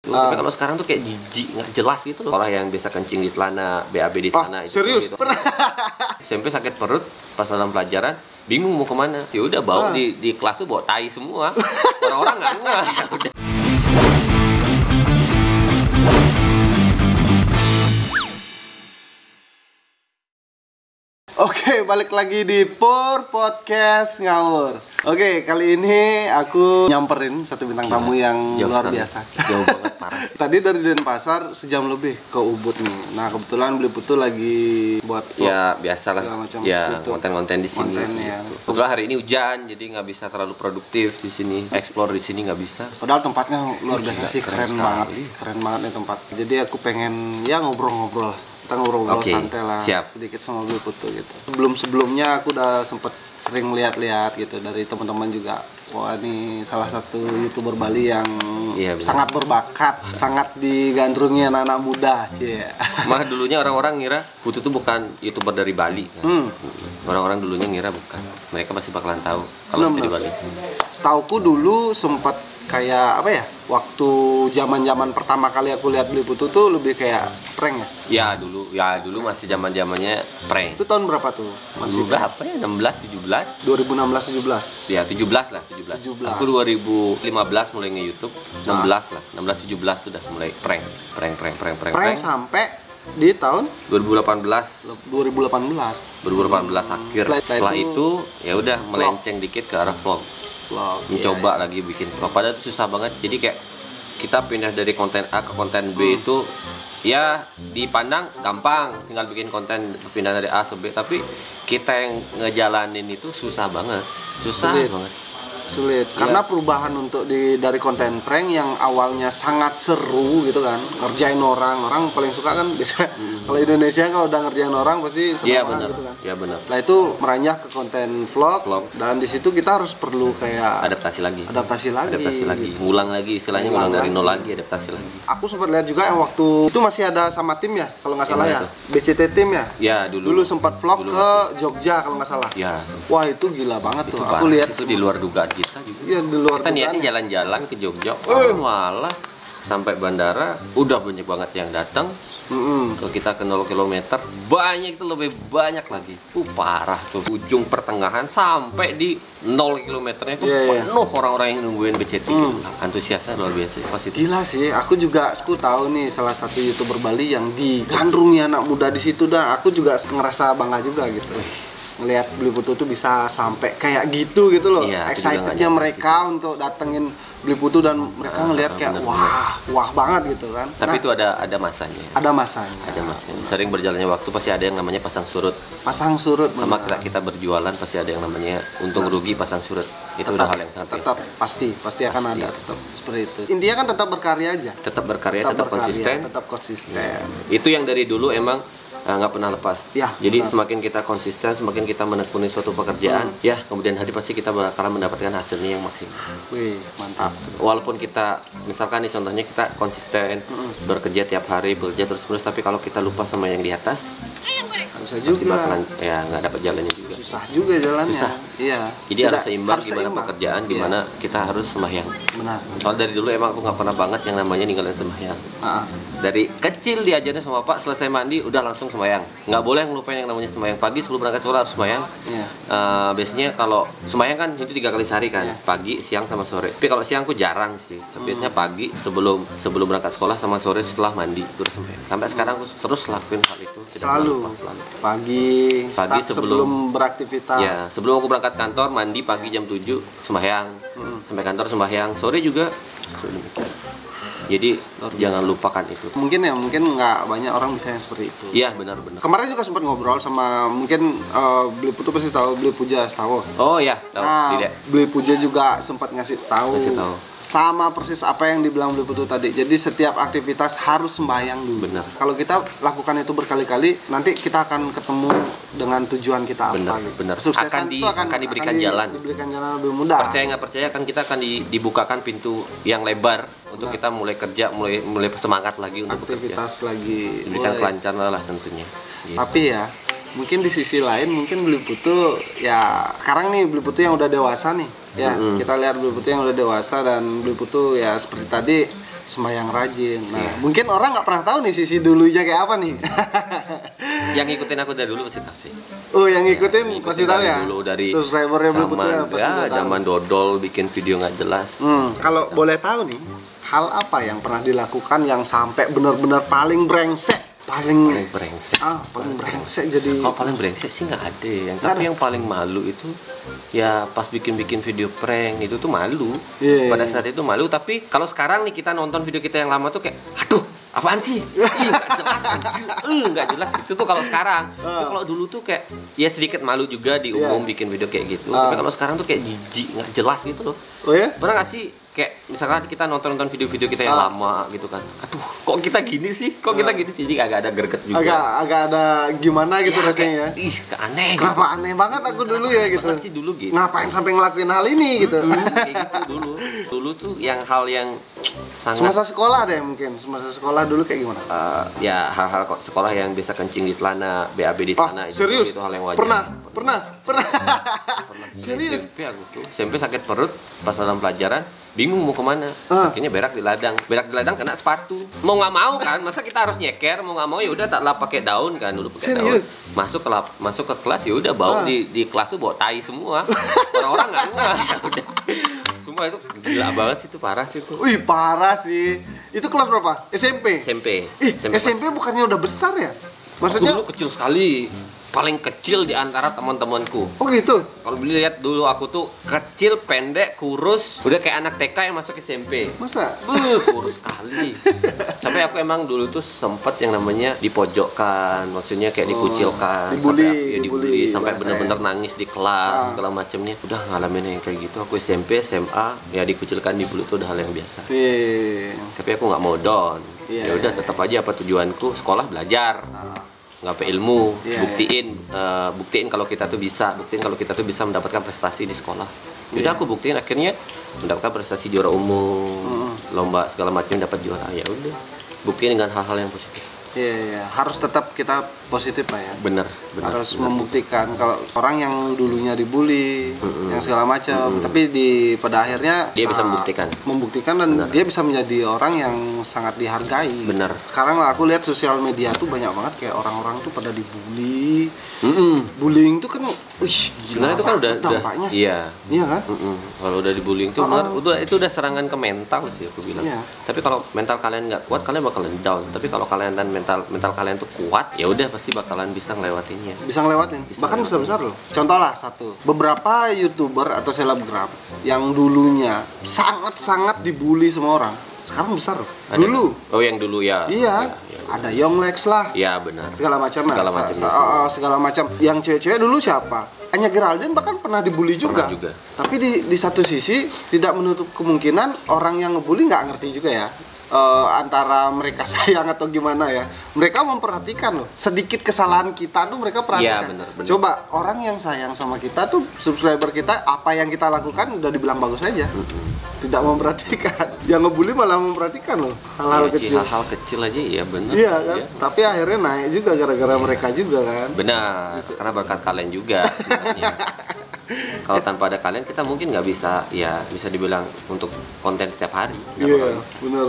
Tapi kalau sekarang tuh kayak jijik, nggak jelas gitu loh. Orang yang biasa kencing di celana, BAB di celana itu. Serius? Gitu. SMP sakit perut pas dalam pelajaran, bingung mau kemana. Ya udah bau di kelas tuh bawa tai semua. Orang-orang nggak ngeh. Ya udah. Oke, balik lagi di Pur Podcast Ngawur. Oke, kali ini aku nyamperin satu bintang tamu yang luar biasa. Jauh banget, parah sih. Tadi dari Denpasar sejam lebih ke Ubud nih. Nah, kebetulan Beli Putu lagi buat vlog. Ya, biasalah. Ya, gitu. konten-konten di sini. Ya. Kebetulan hari ini hujan, jadi nggak bisa terlalu produktif di sini. Explore di sini nggak bisa. Padahal tempatnya luar biasa sih, keren banget. Keren banget nih tempat. Jadi aku pengen ya ngobrol-ngobrol. Kita ngobrol-ngobrol santai lah, sedikit sama Beli Putu gitu. Sebelumnya aku udah sempet sering lihat-lihat gitu dari teman-teman juga. Wah, ini salah satu YouTuber Bali yang sangat berbakat, sangat digandrungi anak-anak muda. Malah dulunya orang-orang ngira Putu tuh bukan YouTuber dari Bali kan? Orang-orang dulunya ngira bukan. Mereka pasti bakalan tahu kalau di Bali. Setauku dulu sempat kayak apa ya? Waktu zaman-zaman pertama kali aku lihat Beli Putu tuh lebih kayak prank ya? Ya dulu masih zaman-zamannya prank. Itu tahun berapa tuh? Masih berapa ya? 16, 17? 2016, 17? Ya 17 lah, 17. Aku 2015 mulai nge-YouTube, 16 lah, 16, 17 sudah mulai prank sampai di tahun 2018 akhir. Setelah itu ya udah melenceng dikit ke arah vlog. Mencoba lagi bikin vlog, padahal itu susah banget. Jadi kayak kita pindah dari konten A ke konten B itu ya dipandang gampang, tinggal bikin konten pindah dari A ke B, tapi kita yang ngejalanin itu susah banget, sulit karena perubahan untuk dari konten prank yang awalnya sangat seru gitu kan, ngerjain orang paling suka kan biasa. Kalau Indonesia kalau udah ngerjain orang pasti senang banget gitu kan. Iya benar. Nah itu meranjak ke konten vlog. Dan di situ kita harus perlu kayak adaptasi lagi, ngulang lagi istilahnya, ngulang dari nol lagi, adaptasi lagi. Aku sempat lihat juga yang waktu itu masih ada sama tim ya kalau nggak salah ya, BCT tim ya. Ya dulu sempat vlog ke Jogja kalau nggak salah. Ya. Wah itu gila banget tuh. Aku lihat itu di luar dugaan kita gitu. Iya, di luar kita niatnya jalan-jalan ke Jogja, malah sampai bandara udah banyak banget yang datang. Kalau kita ke 0 km banyak, itu lebih banyak lagi. Parah tuh, ujung pertengahan sampai di 0 km-nya itu penuh orang-orang yang nungguin BCT gitu. Antusiasnya luar biasa pas itu. Gila sih, aku tahu nih salah satu YouTuber Bali yang digandrungi anak muda di situ, dan aku juga ngerasa bangga juga gitu. Ngelihat Beli Putu tuh bisa sampai kayak gitu loh. Excitednya mereka untuk datengin Beli Putu, dan mereka ngelihat kayak wah banget gitu kan. Tapi itu ada masanya. Ada masanya. Sering berjalannya waktu pasti ada yang namanya pasang surut. Sama kita berjualan pasti ada yang namanya untung rugi, pasang surut. Itu udah hal yang sangat tetap pasti akan ada, tetap seperti itu. Intinya kan tetap berkarya aja. Tetap konsisten. Itu yang dari dulu emang nggak pernah lepas. Jadi semakin kita konsisten, semakin kita menekuni suatu pekerjaan, ya kemudian hari pasti kita bakalan mendapatkan hasilnya yang maksimal. Wih, mantap. Walaupun kita misalkan nih contohnya kita konsisten bekerja tiap hari, bekerja terus-menerus, tapi kalau kita lupa sama yang di atas, susah pasti juga. bakalan nggak dapat jalannya juga. Susah juga jalannya. Iya. Jadi harus seimbang gimana pekerjaan, gimana kita harus sembahyang. Benar. Soalnya dari dulu emang aku nggak pernah banget yang namanya ninggalin sembahyang. Dari kecil diajarnya sama Pak, selesai mandi udah langsung sembahyang. Nggak boleh ngelupain yang namanya sembahyang. Pagi sebelum berangkat sekolah harus sembahyang. Biasanya kalau sembahyang kan itu 3 kali sehari kan, pagi, siang, sama sore. Tapi kalau siang aku jarang sih. Biasanya pagi sebelum berangkat sekolah, sama sore setelah mandi terus sembahyang. Sampai sekarang aku terus lakuin hal itu. Selalu. Pagi sebelum beraktivitas. Ya, sebelum aku berangkat kantor mandi pagi jam 7 sembahyang. Sampai kantor sembahyang, sore juga. Jadi jangan lupakan itu. Mungkin nggak banyak orang bisa yang seperti itu. Iya, benar. Kemarin juga sempat ngobrol sama, mungkin Beli Putu pasti tahu Beli Puja Setawa. Oh iya, tahu. Beli Puja juga sempat ngasih tahu. Sama persis apa yang dibilang Beli Putu tadi. Jadi setiap aktivitas harus sembahyang dulu. Benar. Kalau kita lakukan itu berkali-kali, nanti kita akan ketemu dengan tujuan kita apa. Benar. Kesuksesan itu akan diberikan jalan. Diberikan jalan lebih mudah. Percaya nggak percaya kan kita akan dibukakan pintu yang lebar untuk kita mulai kerja, mulai semangat lagi untuk aktivitas bekerja. Lagi. Diberikan kelancaran lah tentunya. Tapi ya, mungkin di sisi lain mungkin Beli Putu ya sekarang nih Beli Putu yang udah dewasa nih ya, kita lihat Beli Putu yang udah dewasa, dan Beli Putu ya seperti tadi sembahyang rajin. Nah, mungkin orang nggak pernah tahu nih sisi dulunya kayak apa nih. Yang ngikutin aku dari dulu pasti tahu sih. Oh, yang ngikutin pasti tahu ya. Dulu dari subscribernya belum betul ya, pasti zaman dodol bikin video nggak jelas. Kalau boleh tahu nih, hal apa yang pernah dilakukan yang sampai benar-benar paling brengsek? Paling brengsek. Paling brengsek jadi. Oh, paling brengsek sih nggak ada yang. Tapi yang paling malu itu ya pas bikin video prank itu tuh malu. Pada saat itu malu, tapi kalau sekarang nih kita nonton video kita yang lama tuh kayak aduh, apaan sih? Ih, nggak jelas anjir. Nggak jelas itu tuh kalau sekarang. Itu kalau dulu tuh kayak ya sedikit malu juga di umum bikin video kayak gitu. Tapi kalau sekarang tuh kayak jijik, nggak jelas gitu loh. Oh ya? Pernah nggak sih kayak misalkan kita nonton video-video kita yang lama gitu kan, aduh kok kita gini sih, jadi agak ada greget juga, agak ada gimana gitu ya, rasanya ya, ih aneh, kenapa gitu. Aneh banget aku dulu ya gitu, sih dulu gitu, ngapain sampai ngelakuin hal ini gitu, kayak gitu dulu tuh yang hal yang sangat semasa sekolah deh mungkin, semasa sekolah dulu kayak gimana? Ya hal-hal sekolah yang biasa kencing di celana, BAB di celana, itu hal yang wajar. Pernah. Serius? SMP sakit perut pas dalam pelajaran, bingung mau kemana, akhirnya berak di ladang kena sepatu, mau nggak mau kan, masa kita harus nyeker, mau nggak mau ya udah taklah pakai daun kan, dulu pakai daun, masuk ke kelas ya udah bau di kelas tuh bau tai semua, orang-orang nggak udah, semua itu gila banget sih, itu parah sih itu. Wih parah sih, itu kelas berapa? SMP. SMP bukannya udah besar ya? Maksudnya dulu kecil sekali, paling kecil di antara teman-temanku. Oh gitu? Kalau lihat dulu aku tuh kecil, pendek, kurus, udah kayak anak TK yang masuk SMP. Masa? Kurus sekali. Sampai aku emang dulu tuh sempet yang namanya dipojokkan, maksudnya kayak dikucilkan, dibully sampai bener-bener nangis di kelas segala macamnya. Udah ngalamin yang kayak gitu. Aku SMP, SMA, ya dikucilkan, dibully itu udah hal yang biasa. Tapi aku nggak mau down. Ya udah tetap aja apa tujuanku, sekolah belajar. Ngapain ilmu, buktiin kalau kita tuh bisa mendapatkan prestasi di sekolah. Jadi aku buktiin akhirnya mendapatkan prestasi juara umum, lomba segala macam dapat juara. Ya udah, buktiin dengan hal-hal yang positif. Iya, harus tetap kita positif lah ya. Bener. Harus membuktikan kalau orang yang dulunya dibully, yang segala macam, tapi pada akhirnya dia bisa membuktikan dan dia bisa menjadi orang yang sangat dihargai. Bener. Sekarang aku lihat sosial media tuh banyak banget kayak orang-orang tuh pada dibully. Bullying tuh kan, gila itu kan udah dampaknya. Iya kan? Kalau udah dibullying tuh itu udah serangan ke mental sih aku bilang. Tapi kalau mental kalian nggak kuat, kalian bakalan down. Tapi kalau kalian dan mental kalian tuh kuat, ya udah pasti bakalan bisa ngelewatinnya. Bahkan besar loh. Contoh lah beberapa YouTuber atau selebgram yang dulunya sangat dibully semua orang, sekarang besar loh. Dulu. Oh, yang dulu ya. Iya. Ada Yonglex lah. Iya, benar. Segala macam. Yang cewek-cewek dulu siapa? Anya Geraldine bahkan pernah dibully juga. Tapi di satu sisi tidak menutup kemungkinan orang yang ngebully nggak ngerti juga ya. Antara mereka sayang atau gimana ya, mereka memperhatikan loh, sedikit kesalahan kita tuh mereka perhatikan. Bener. Coba orang yang sayang sama kita tuh, subscriber kita, apa yang kita lakukan udah dibilang bagus aja, tidak memperhatikan. Yang ngebully malah memperhatikan loh, hal-hal kecil. Hal kecil aja ya bener. Iya kan, tapi akhirnya naik juga gara-gara mereka juga kan. Benar, karena berkat kalian juga. Kalau tanpa ada kalian kita mungkin nggak bisa dibilang untuk konten setiap hari. Iya, benar.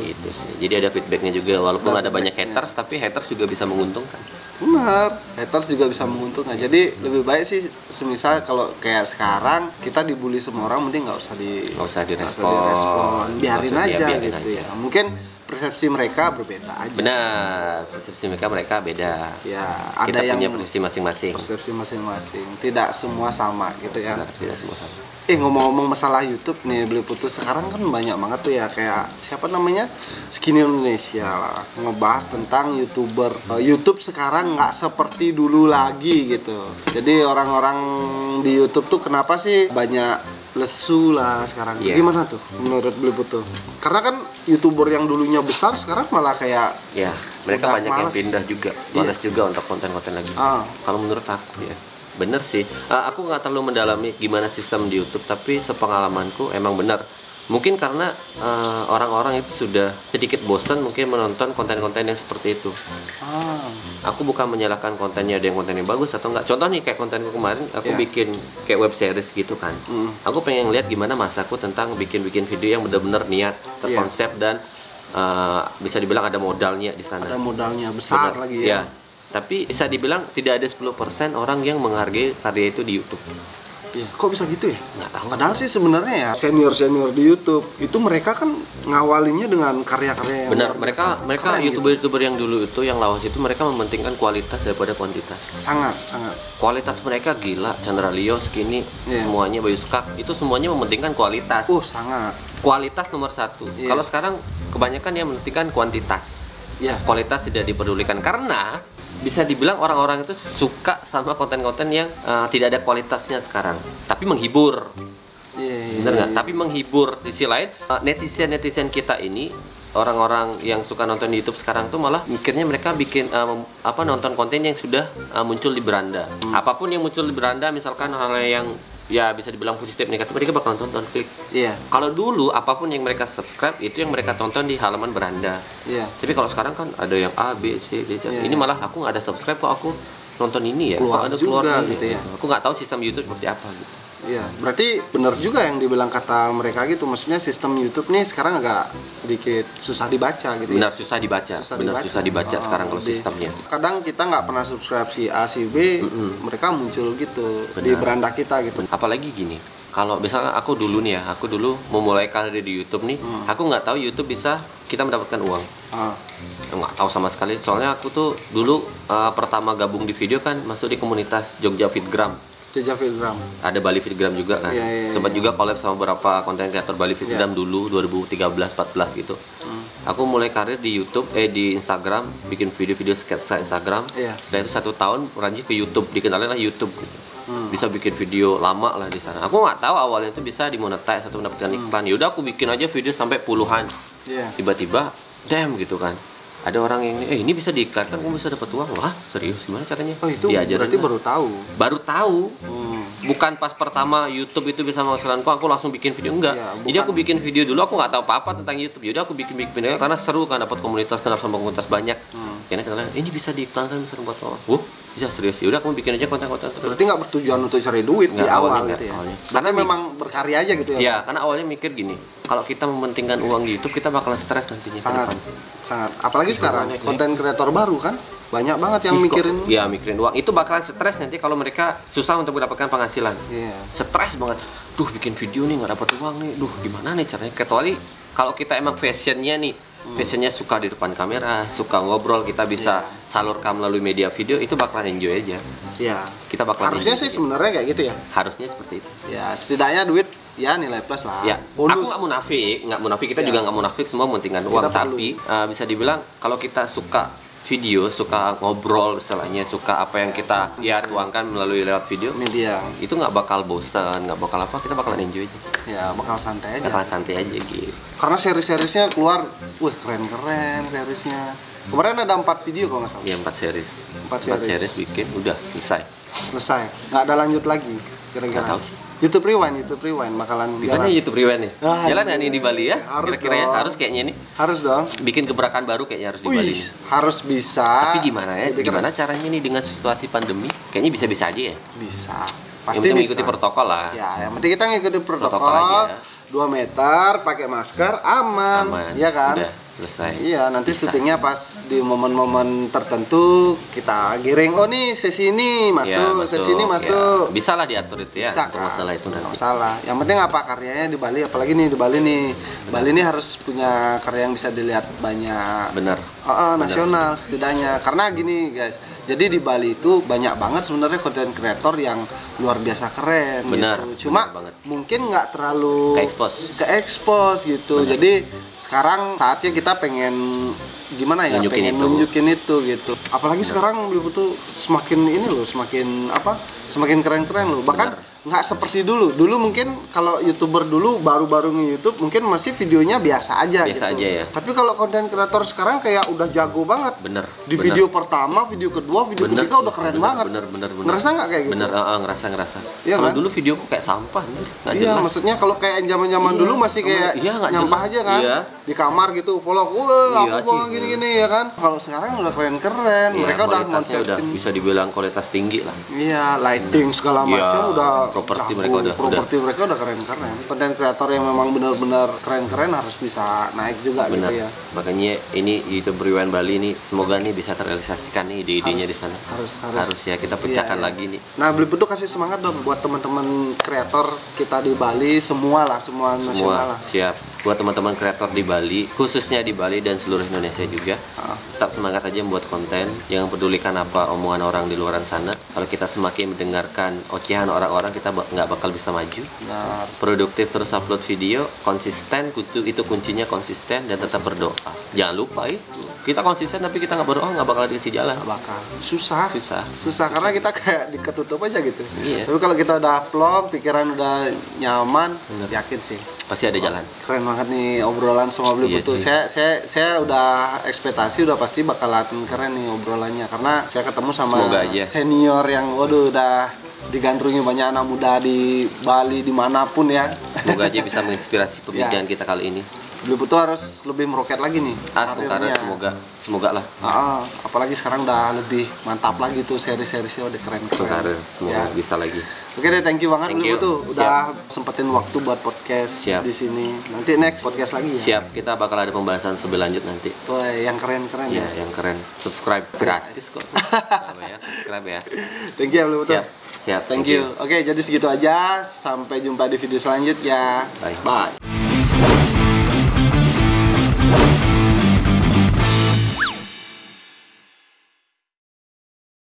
Gitu sih. Jadi ada feedbacknya juga, walaupun ada banyak haters, tapi haters juga bisa menguntungkan. Benar, haters juga bisa menguntungkan. Jadi lebih baik sih, semisal kalau kayak sekarang kita dibully semua orang, mending nggak usah direspon, biarin aja gitu ya. Mungkin persepsi mereka berbeda aja. Benar, persepsi mereka beda. Ya, kita ada yang punya persepsi masing-masing. Tidak semua sama gitu ya. Benar, tidak semua sama. Ngomong-ngomong masalah YouTube nih, Beli Putus sekarang kan banyak banget tuh ya, kayak siapa namanya, Skinny Indonesia lah, ngebahas tentang YouTube sekarang nggak seperti dulu lagi gitu. Jadi orang-orang di YouTube tuh kenapa sih banyak lesu lah sekarang. Gimana tuh menurut Beli Putus? Karena kan YouTuber yang dulunya besar sekarang malah kayak mereka banyak males. Yang pindah juga, malas juga untuk konten-konten lagi. Kalau menurut aku ya bener sih, aku nggak terlalu mendalami gimana sistem di YouTube, tapi sepengalamanku emang bener Mungkin karena orang-orang itu sudah sedikit bosan mungkin menonton konten-konten yang seperti itu. Aku bukan menyalahkan kontennya, ada yang kontennya bagus atau enggak. Contoh nih kayak kontenku kemarin, aku bikin kayak web series gitu kan. Aku pengen lihat gimana masaku tentang bikin video yang benar-benar niat, terkonsep dan bisa dibilang ada modalnya di sana. Ada modalnya besar lagi ya. Tapi bisa dibilang tidak ada 10% orang yang menghargai karya itu di YouTube. Iya, kok bisa gitu ya? Nggak tahu. Padahal sih sebenarnya ya senior di YouTube itu mereka kan ngawalinya dengan karya-karya yang benar. Mereka YouTuber yang dulu itu yang lawas itu mereka mementingkan kualitas daripada kuantitas. Sangat. Kualitas mereka gila. Chandra Leo, Skinny, semuanya Bayu Skak itu semuanya mementingkan kualitas. Sangat. Kualitas nomor 1. Kalau sekarang kebanyakan yang mementingkan kuantitas. Kualitas tidak dipedulikan karena bisa dibilang orang-orang itu suka sama konten-konten yang tidak ada kualitasnya sekarang, tapi menghibur. Bener nggak? Tapi menghibur. Di sisi lain, netizen kita ini, orang-orang yang suka nonton di YouTube sekarang tuh malah mikirnya mereka bikin nonton konten yang sudah muncul di beranda. Apapun yang muncul di beranda, misalkan hal yang ya bisa dibilang positif negatif, mereka bakal tonton, klik. Kalau dulu apapun yang mereka subscribe itu yang mereka tonton di halaman beranda. Tapi kalau sekarang kan ada yang A, B, C, D, C. Ini malah aku nggak ada subscribe kok aku nonton ini ya. Keluar ada keluar gitu ya. Aku nggak tahu sistem YouTube seperti apa gitu. Berarti benar juga yang dibilang kata mereka gitu. Maksudnya sistem YouTube nih sekarang agak sedikit susah dibaca gitu. Benar, susah dibaca. Susah dibaca sekarang kalau sistemnya. Kadang kita nggak pernah subscribe si A, si B, mereka muncul gitu di beranda kita gitu. Apalagi gini, kalau misalnya aku dulu memulai karir di YouTube nih, aku nggak tahu YouTube bisa kita mendapatkan uang. Nggak tahu sama sekali. Soalnya aku tuh dulu pertama gabung di video kan masuk di komunitas Jogja Fitgram. Ada Bali Fitgram juga kan. Sempat juga collab sama beberapa konten kreator Bali Fitgram dulu 2013-14 gitu. Aku mulai karir di YouTube, di Instagram, bikin video-video sketsa Instagram. Setelah itu 1 tahun beranjak ke YouTube, dikenalin lah YouTube gitu. Bisa bikin video lama lah di sana. Aku nggak tahu awalnya itu bisa dimonetize atau mendapatkan iklan. Yaudah aku bikin aja video sampai puluhan. Tiba-tiba, damn gitu kan. Ada orang yang ini bisa diiklankan, kamu bisa dapat uang. Wah, serius gimana caranya? Itu berarti baru tahu. Bukan pas pertama YouTube itu bisa menghasilkan uang, aku langsung bikin video, enggak. Jadi aku bikin video dulu, aku nggak tahu apa-apa tentang YouTube. Jadi aku bikin video karena seru kan, dapat komunitas, kenal sama komunitas banyak. Karena ini bisa diiklankan, bisa dapat uang. Bisa serius. Yaudah aku bikin aja konten-konten terus. Berarti nggak bertujuan untuk cari duit di awal gitu ya? Karena memang berkarya aja gitu ya? Iya, karena awalnya mikir gini, kalau kita mementingkan uang di YouTube, kita bakalan stres nantinya. Sangat. Apalagi sekarang, konten kreator baru kan? Banyak banget yang mikirin. Iya, mikirin uang. Itu bakalan stres nanti kalau mereka susah untuk mendapatkan penghasilan. Stres banget. Duh, bikin video nih nggak dapat uang nih. Duh, gimana nih caranya? Kecuali kalau kita emang fashionnya suka di depan kamera, suka ngobrol, kita bisa salurkan melalui media video, itu bakalan enjoy aja. Kita bakalan harusnya sih sebenarnya kayak gitu ya. Harusnya seperti itu. Setidaknya duit nilai plus lah. Bonus. Aku nggak munafik, kita juga nggak munafik, semua mementingkan uang. Tapi bisa dibilang kalau kita suka video, suka ngobrol, istilahnya suka apa yang kita tuangkan melalui lewat video, media, itu nggak bakal bosan, nggak bakal apa, kita bakalan enjoy aja. Bakal santai aja gitu. Karena seriesnya keluar, keren seriesnya. Kemarin ada 4 video kalau nggak salah. Iya, 4 series. 4 series bikin, udah selesai. Nggak ada lanjut lagi kira-kira. Nggak tahu sih. YouTube Rewind bakalan jalan. YouTube Rewind nih. Jalan nggak nih di Bali ya? Kira-kira harus kayaknya nih. Harus dong. Bikin gebrakan baru kayaknya harus di Bali. Harus bisa. Tapi gimana ya? Gimana caranya nih dengan situasi pandemi? Kayaknya bisa-bisa aja ya. Bisa. Pasti bisa. Mengikuti protokol lah. Yang penting kita ngikutin protokol aja. 2 meter, pakai masker, aman. Iya kan? Udah selesai. Iya, nanti syutingnya pas di momen-momen tertentu kita giring, nih sesi ini masuk. Sesi ini masuk. Ya. Bisa lah diatur itu ya. Bisa, untuk masalah itu nanti. Masalah. Yang penting apa karyanya di Bali, apalagi nih di Bali nih. Bali ini harus punya karya yang bisa dilihat banyak. Bener. Nasional setidaknya. Karena gini guys, jadi di Bali itu banyak banget sebenarnya konten kreator yang luar biasa keren. Bener. Gitu. Cuma mungkin nggak terlalu ke-expose gitu. Bener. Jadi sekarang saatnya kita pengen gimana ya, nunjukin itu gitu. Apalagi sekarang betul semakin ini loh, semakin keren-keren loh. Bahkan nggak seperti dulu. Dulu mungkin kalau YouTuber dulu baru-baru nge-YouTube mungkin masih videonya biasa aja biasa gitu. Aja ya. Tapi kalau konten kreator sekarang kayak udah jago banget. Bener. Di video pertama, video kedua, video ketiga udah keren banget. Bener. Ngerasa nggak kayak gitu? Bener, ngerasa. Iya Kalau kan? dulu videoku kayak sampah, nggak Iya, jelas. maksudnya kalau kayak zaman-zaman dulu masih kayak nyampah aja kan? Iya. Di kamar gitu, vlog, aku gua gini-gini ya kan? Kalau sekarang udah keren-keren, mereka udah udah bisa dibilang kualitas tinggi lah. Iya, lighting segala macam udah properti mereka udah keren-keren. Konten kreator yang memang benar-benar keren-keren harus bisa naik juga gitu ya. Makanya ini YouTuber Iwan Bali nih semoga nih bisa terrealisasikan nih ide-idenya di sana. Harus ya kita pecahkan lagi nih. Nah, Beli Putu kasih semangat dong buat teman-teman kreator kita di Bali semua nasional lah. Siap. Buat teman-teman kreator di Bali, khususnya di Bali dan seluruh Indonesia juga, tetap semangat aja membuat konten. Jangan pedulikan apa omongan orang di luar sana. Kalau kita semakin mendengarkan ocehan orang-orang, kita nggak bakal bisa maju. Nah, produktif terus upload video, konsisten, itu kuncinya konsisten dan tetap berdoa. Jangan lupa kita konsisten tapi kita nggak berdoa nggak bakal dikasih jalan. Nggak bakal. Susah karena kita kayak diketutup aja gitu. Iya. Tapi kalau kita udah upload, pikiran udah nyaman, yakin sih pasti ada jalan. Keren banget nih obrolan sama Beli Putu. Saya udah ekspektasi udah pasti bakalan keren nih obrolannya karena saya ketemu sama senior yang waduh udah digandrungi banyak anak muda di Bali dimanapun ya. Semoga aja bisa menginspirasi pembicaraan kita kali ini. Beli Putu harus lebih meroket lagi nih karirnya. Semoga lah. Apalagi sekarang udah lebih mantap lagi tuh seri-serinya udah keren. Semoga bisa lagi. Oke deh, thank you banget Beli Putu udah sempetin waktu buat podcast di sini. Nanti next podcast lagi ya. Siap, kita bakal ada pembahasan lebih lanjut nanti. Tuh yang keren-keren ya. Yang keren. Subscribe gratis kok. Subscribe ya. Thank you Beli Putu. Siap. Thank you. Oke, jadi segitu aja. Sampai jumpa di video selanjutnya. Bye.